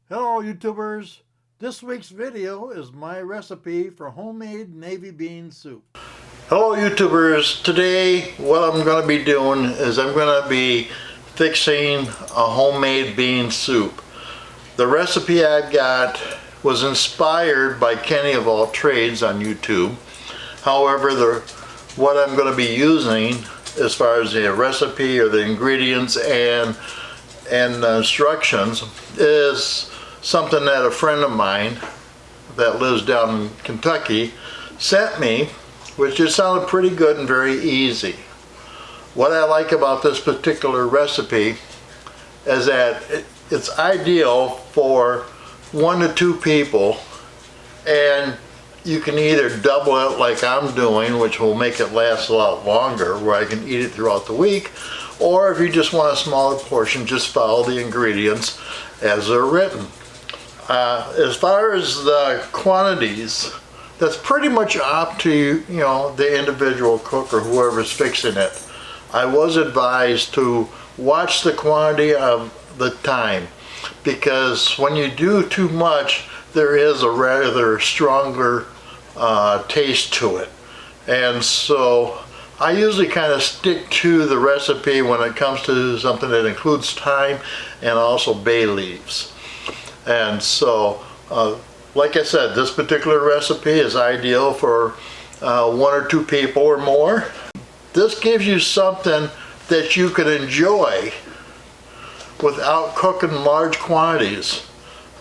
Hello YouTubers, this week's video is my recipe for homemade navy bean soup. Hello YouTubers, today what I'm going to be doing is I'm going to be fixing a homemade bean soup. The recipe I've got was inspired by Kenny of All Trades on YouTube. However, what I'm going to be using as far as the recipe or the ingredients and instructions is something that a friend of mine that lives down in Kentucky sent me, which just sounded pretty good and very easy. What I like about this particular recipe is that it's ideal for 1 to 2 people, and you can either double it like I'm doing, which will make it last a lot longer, where I can eat it throughout the week, or if you just want a smaller portion, just follow the ingredients as they're written. As far as the quantities, that's pretty much up to the individual cook or whoever's fixing it. I was advised to watch the quantity of the time, because when you do too much, there is a rather stronger taste to it. And so I usually kind of stick to the recipe when it comes to something that includes thyme and also bay leaves. And so, like I said, this particular recipe is ideal for 1 or 2 people or more. This gives you something that you can enjoy without cooking large quantities.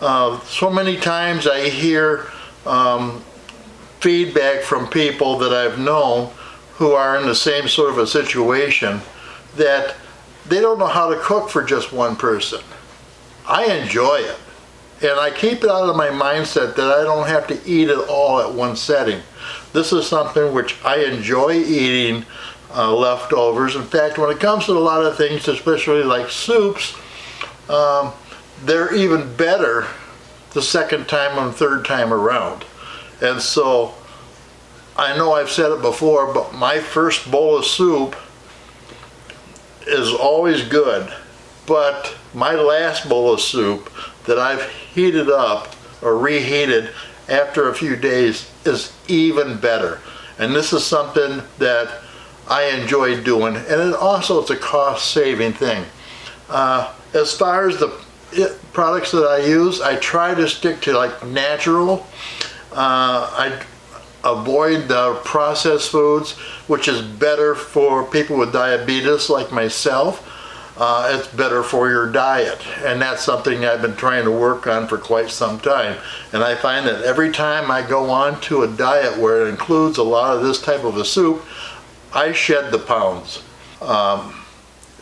So many times I hear feedback from people that I've known who are in the same sort of a situation that they don't know how to cook for just one person. I enjoy it, and I keep it out of my mindset that I don't have to eat it all at one setting. This is something which I enjoy eating leftovers. In fact, when it comes to a lot of things, especially like soups, they're even better the second time and third time around. And so I know I've said it before, but my first bowl of soup is always good, but my last bowl of soup that I've heated up or reheated after a few days is even better. And this is something that I enjoy doing, and it's a cost-saving thing. As far as the products that I use, I try to stick to like natural. I avoid the processed foods, which is better for people with diabetes like myself. It's better for your diet, and that's something I've been trying to work on for quite some time. And I find that every time I go on to a diet where it includes a lot of this type of a soup, I shed the pounds.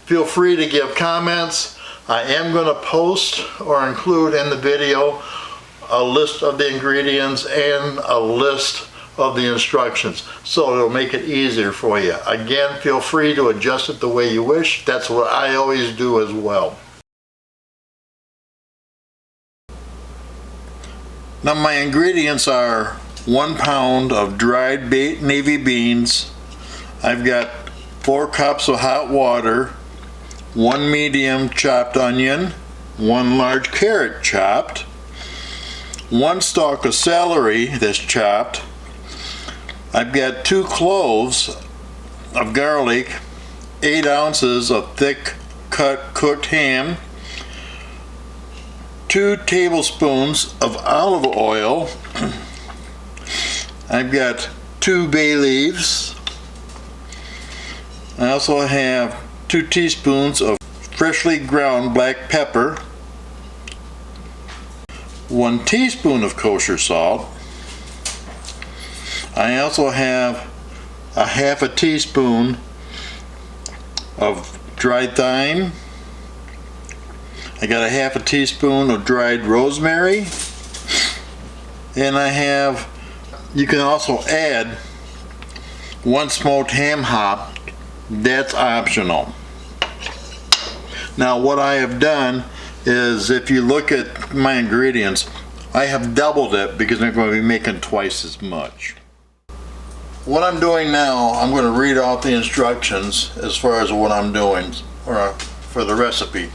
Feel free to give comments. I am going to post or include in the video a list of the ingredients and a list of the instructions, so it'll make it easier for you. Again, feel free to adjust it the way you wish. That's what I always do as well. Now my ingredients are 1 pound of dried navy beans. I've got 4 cups of hot water, 1 medium chopped onion, 1 large carrot chopped, 1 stalk of celery that's chopped. I've got 2 cloves of garlic, 8 ounces of thick cut cooked ham, 2 tablespoons of olive oil. I've got 2 bay leaves. I also have 2 teaspoons of freshly ground black pepper, 1 teaspoon of kosher salt. I also have a half a teaspoon of dried thyme. I got a half a teaspoon of dried rosemary, and you can also add 1 smoked ham hock. That's optional. Now what I have done is, if you look at my ingredients, I have doubled it because I'm going to be making twice as much. What I'm doing now, I'm going to read out the instructions as far as what I'm doing for the recipe.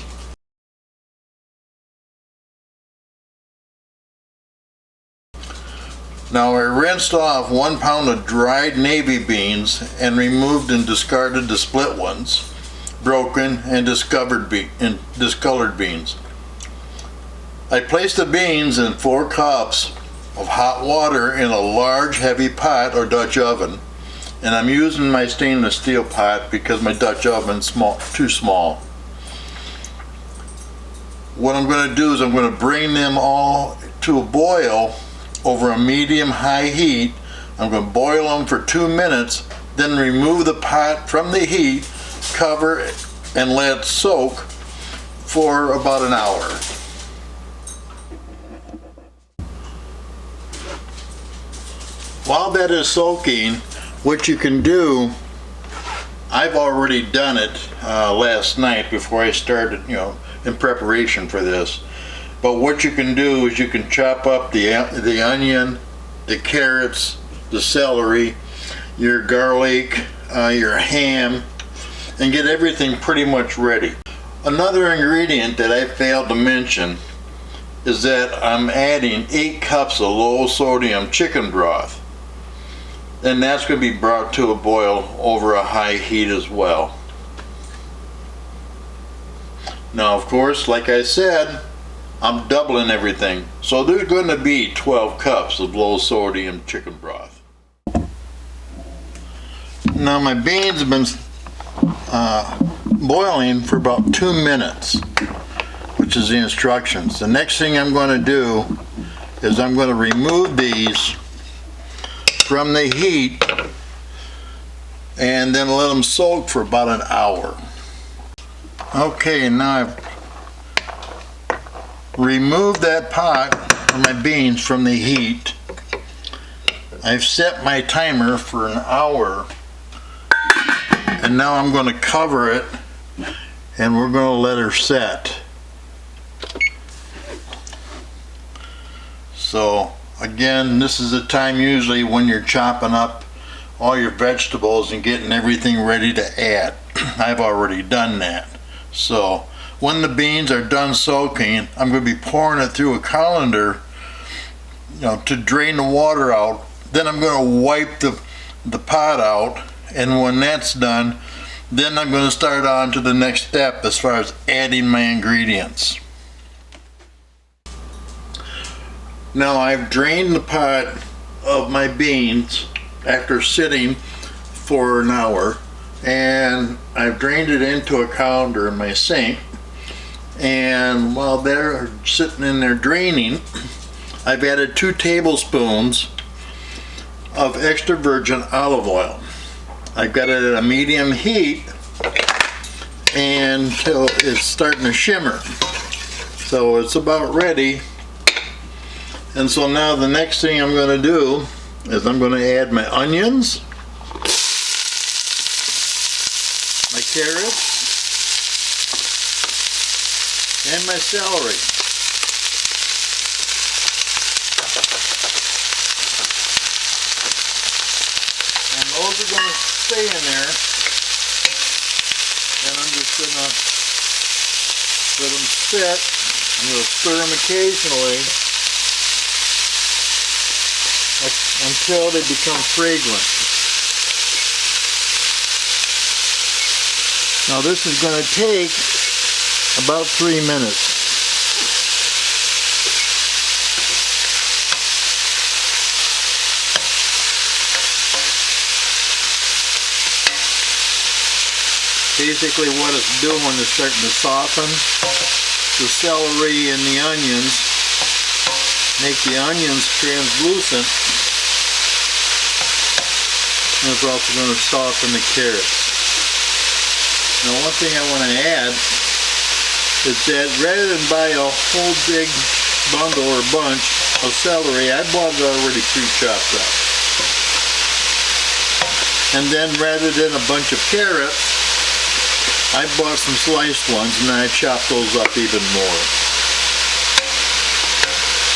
Now I rinsed off 1 pound of dried navy beans and removed and discarded the split ones, broken and discolored beans. I placed the beans in 4 cups of hot water in a large heavy pot or Dutch oven, and I'm using my stainless steel pot because my Dutch oven's too small. What I'm going to do is I'm going to bring them all to a boil over a medium-high heat. I'm going to boil them for 2 minutes, then remove the pot from the heat, cover it, and let it soak for about an hour. While that is soaking, what you can do, I've already done it last night before I started, in preparation for this. But what you can do is you can chop up the onion, the carrots, the celery, your garlic, your ham, and get everything pretty much ready. Another ingredient that I failed to mention is that I'm adding 8 cups of low sodium chicken broth. And that's going to be brought to a boil over a high heat as well. Now, of course, like I said, I'm doubling everything. So there's going to be 12 cups of low sodium chicken broth. Now my beans have been boiling for about 2 minutes, which is the instructions. The next thing I'm going to do is I'm going to remove these from the heat and then let them soak for about an hour. Okay, now I've removed that pot of my beans from the heat. I've set my timer for an hour, and now I'm going to cover it and we're going to let her set. So again, this is the time usually when you're chopping up all your vegetables and getting everything ready to add. I've already done that. So when the beans are done soaking, I'm going to be pouring it through a colander, to drain the water out. Then I'm going to wipe the pot out, and when that's done, then I'm going to start on to the next step as far as adding my ingredients. Now I've drained the pot of my beans after sitting for an hour, and I've drained it into a colander in my sink, and while they're sitting in there draining, I've added 2 tablespoons of extra virgin olive oil. I've got it at a medium heat until it's starting to shimmer. So it's about ready. And so now the next thing I'm going to do is I'm going to add my onions, my carrots, and my celery. And those are going to stay in there. And I'm just going to let them sit. I'm going to stir them occasionally until they become fragrant. Now this is going to take about 3 minutes. Basically what it's doing is starting to soften the celery and the onions, make the onions translucent, and it's also going to soften the carrots. Now one thing I want to add is that rather than buy a whole big bundle or bunch of celery, I bought it already pre-chopped up. And then rather than a bunch of carrots, I bought some sliced ones and I chopped those up even more.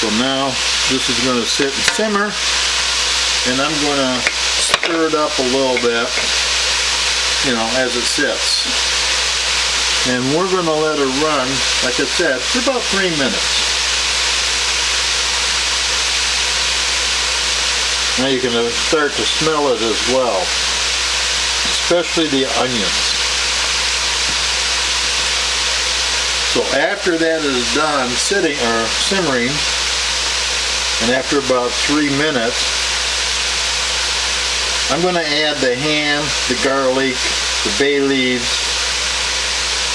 So now this is going to sit and simmer, and I'm going to stir it up a little bit, as it sits. And we're going to let it run, like I said, for about 3 minutes. Now you can start to smell it as well, especially the onions. So after that is done simmering, and after about 3 minutes, I'm going to add the ham, the garlic, the bay leaves,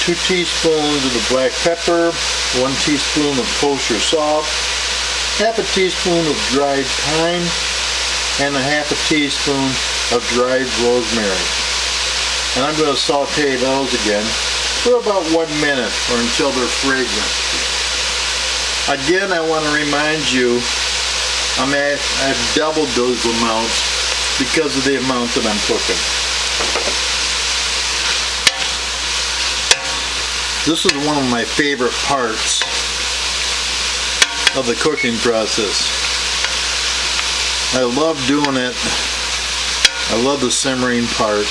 2 teaspoons of the black pepper, 1 teaspoon of kosher salt, half a teaspoon of dried thyme, and a half a teaspoon of dried rosemary. And I'm going to saute those again for about 1 minute or until they're fragrant. Again, I want to remind you, I've doubled those amounts because of the amount that I'm cooking. This is one of my favorite parts of the cooking process. I love doing it. I love the simmering part.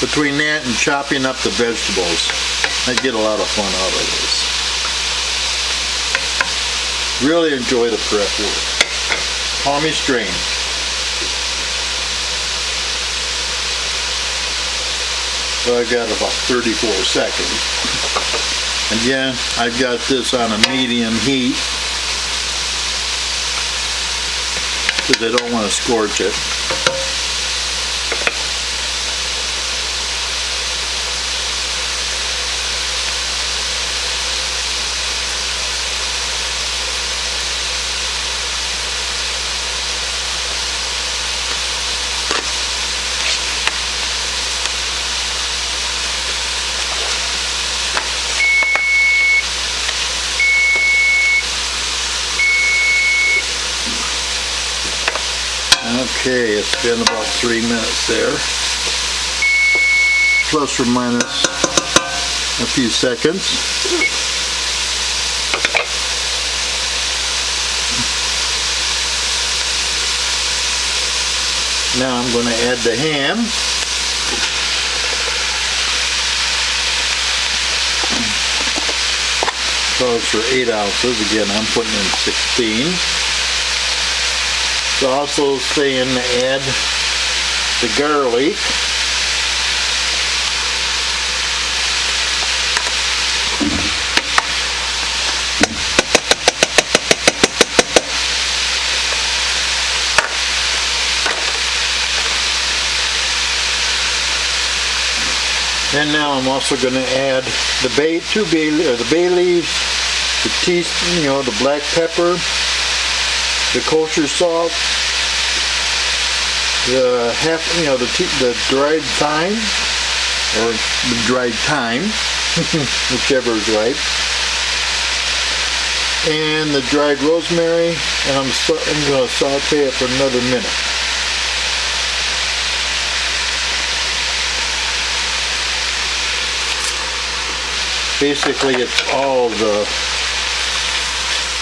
Between that and chopping up the vegetables, I get a lot of fun out of this. Really enjoy the prep work. Call me strange. So I've got about 34 seconds. Again, I've got this on a medium heat because I don't want to scorch it. Okay, it's been about 3 minutes there, plus or minus a few seconds. Now I'm going to add the ham. Calls for 8 ounces. Again, I'm putting in 16. It's also saying to add the garlic. And now I'm also going to add the bay leaves, the teaspoon, the black pepper, the kosher salt, the the dried thyme, or the dried thyme, whichever is right, and the dried rosemary, and I'm going to saute it for another minute. Basically, it's all the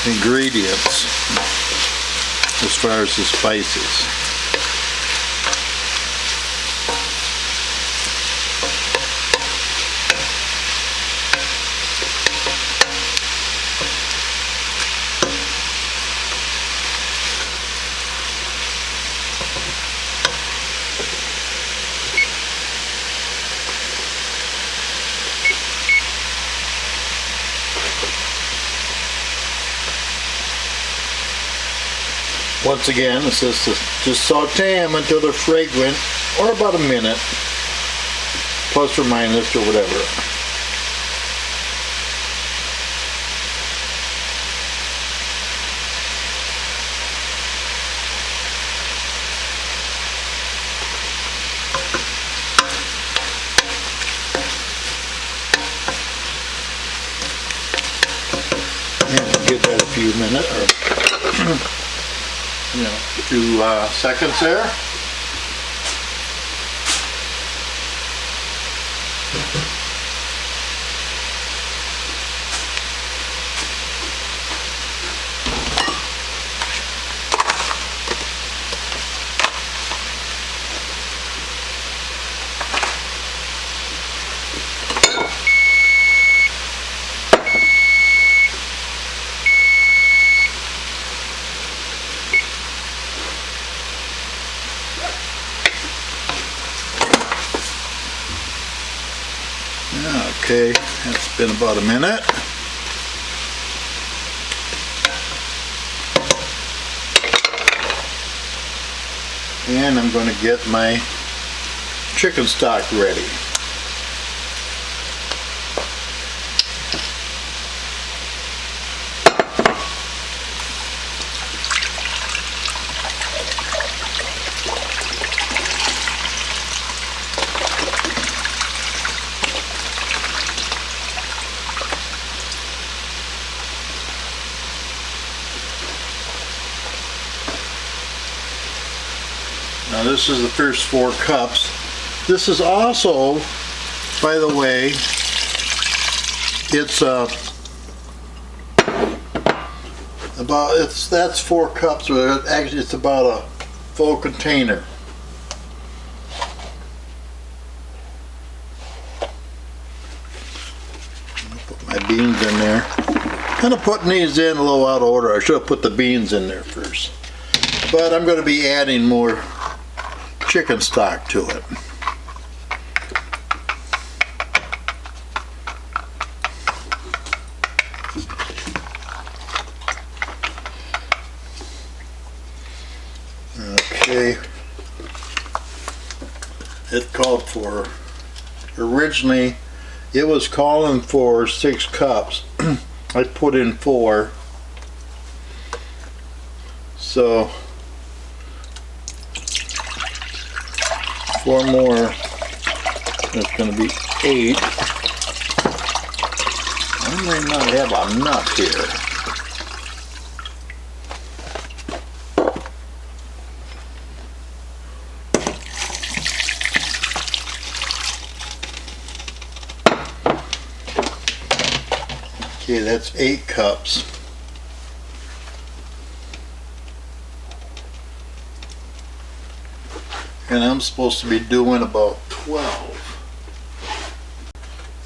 ingredients as far as the spices. Once again, it says to just saute them until they're fragrant, or about a minute, plus or minus, or whatever. And give that a few minutes, or a few seconds there. Okay, it's been about a minute. And I'm going to get my chicken stock ready. Now this is the first 4 cups. This is also, by the way, it's that's 4 cups, but actually it's about a full container. Put my beans in there. Kind of putting these in a little out of order. I should have put the beans in there first. But I'm going to be adding more chicken stock to it. Okay, it called for, originally it was calling for 6 cups. I put in 4, so 4 more, that's going to be 8. I may not have enough here. Okay, that's 8 cups. And I'm supposed to be doing about 12.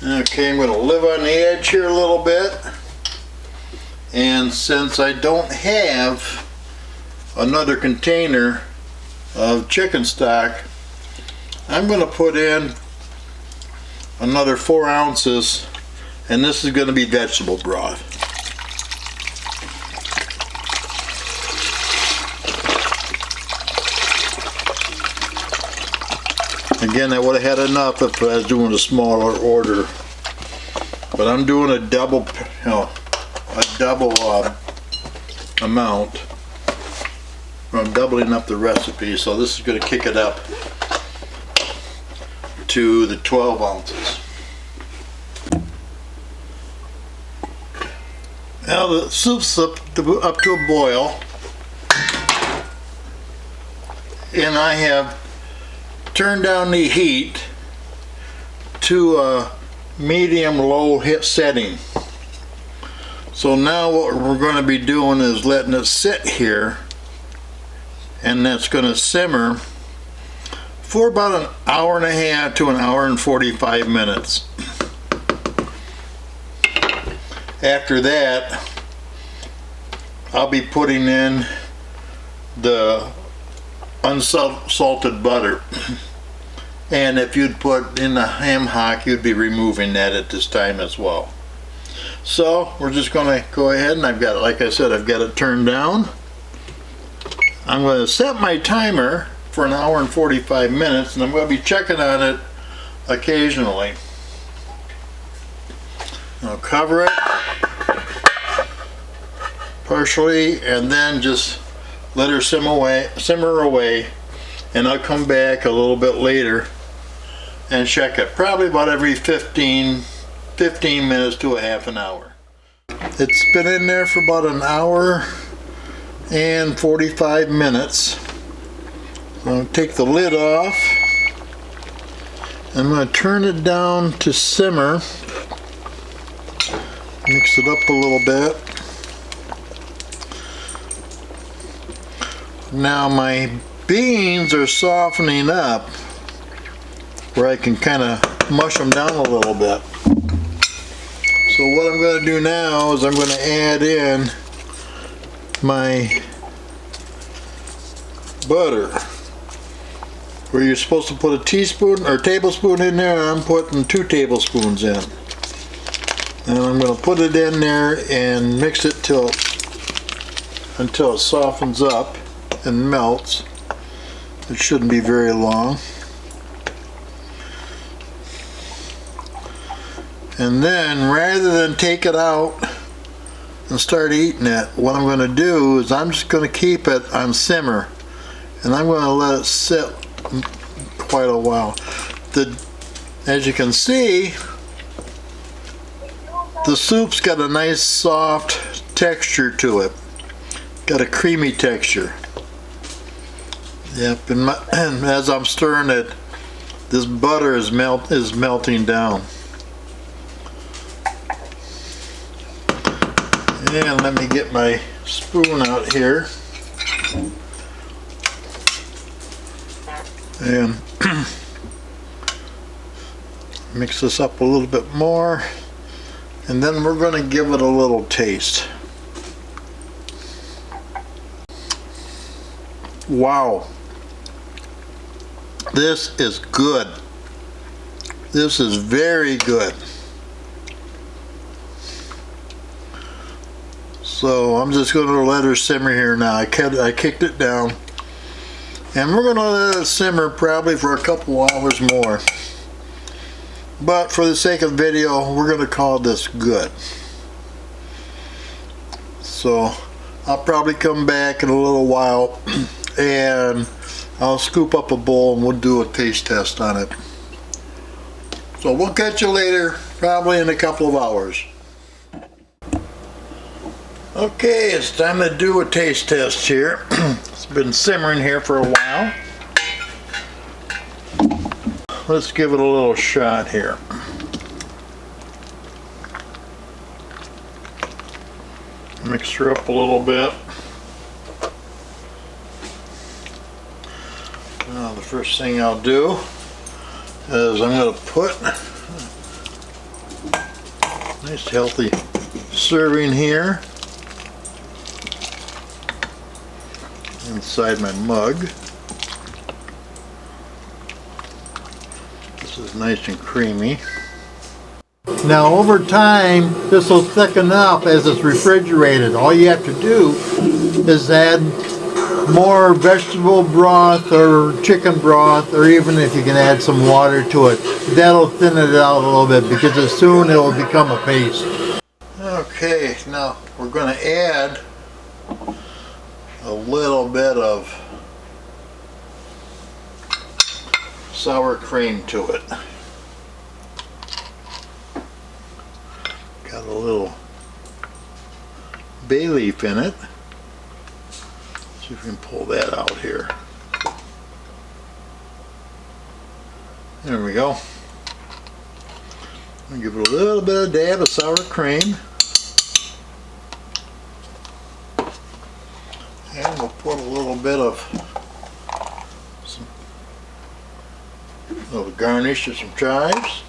Okay, I'm going to live on the edge here a little bit. And since I don't have another container of chicken stock, I'm going to put in another 4 ounces, and this is going to be vegetable broth. Again, I would have had enough if I was doing a smaller order, but I'm doing a double, amount. I'm doubling up the recipe, so this is going to kick it up to the 12 ounces. Now the soup's up to a boil, and I have turned down the heat to a medium-low hit setting. So now what we're going to be doing is letting it sit here, and that's going to simmer for about an hour and a half to an hour and 45 minutes. After that, I'll be putting in the unsalted butter. And if you'd put in the ham hock, you'd be removing that at this time as well. So we're just going to go ahead, and I've got it, like I said, I've got it turned down. I'm going to set my timer for an hour and 45 minutes, and I'm going to be checking on it occasionally. I'll cover it partially, and then just let her simmer away, and I'll come back a little bit later and check it, probably about every 15 minutes to a half an hour. It's been in there for about an hour and 45 minutes. I'm going to take the lid off. I'm going to turn it down to simmer. Mix it up a little bit. Now my beans are softening up where I can kind of mush them down a little bit. So what I'm going to do now is I'm going to add in my butter. Where you're supposed to put a teaspoon or tablespoon in there, I'm putting 2 tablespoons in. And I'm going to put it in there and mix it until it softens up and melts. It shouldn't be very long. And then rather than take it out and start eating it, what I'm going to do is I'm just going to keep it on simmer, and I'm going to let it sit quite a while. As you can see, the soup's got a nice soft texture to it. Got a creamy texture. Yep, and as I'm stirring it, this butter is melting down. And let me get my spoon out here. And mix this up a little bit more. And then we're going to give it a little taste. Wow. This is good. This is very good. So I'm just going to let her simmer here now. I kicked it down. And we're going to let it simmer probably for a couple hours more. But for the sake of video, we're going to call this good. So I'll probably come back in a little while and I'll scoop up a bowl and we'll do a taste test on it. So we'll catch you later, probably in a couple of hours. Okay, it's time to do a taste test here. It's been simmering here for a while. Let's give it a little shot here. Mix her up a little bit. Now the first thing I'll do is I'm going to put a nice healthy serving here inside my mug. This is nice and creamy. Now over time this will thicken up as it's refrigerated. All you have to do is add more vegetable broth or chicken broth, or even if you can add some water to it. That'll thin it out a little bit because soon it will become a paste. Okay, now we're going to add a little bit of sour cream to it. Got a little bay leaf in it. See if we can pull that out here. There we go. I'll give it a little bit of dab of sour cream. And we'll put a little bit of little garnish of some chives.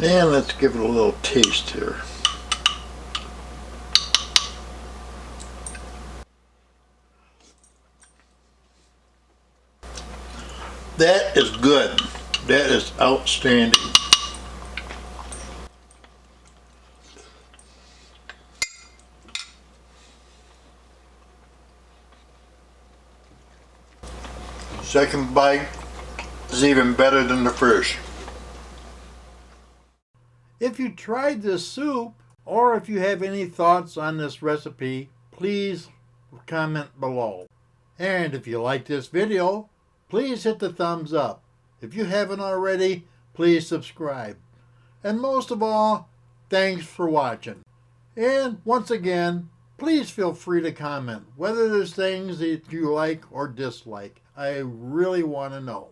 And let's give it a little taste here. That is good. That is outstanding. Second bite is even better than the first. If you tried this soup, or if you have any thoughts on this recipe, please comment below. And if you like this video, please hit the thumbs up. If you haven't already, please subscribe. And most of all, thanks for watching. And once again, please feel free to comment whether there's things that you like or dislike. I really want to know.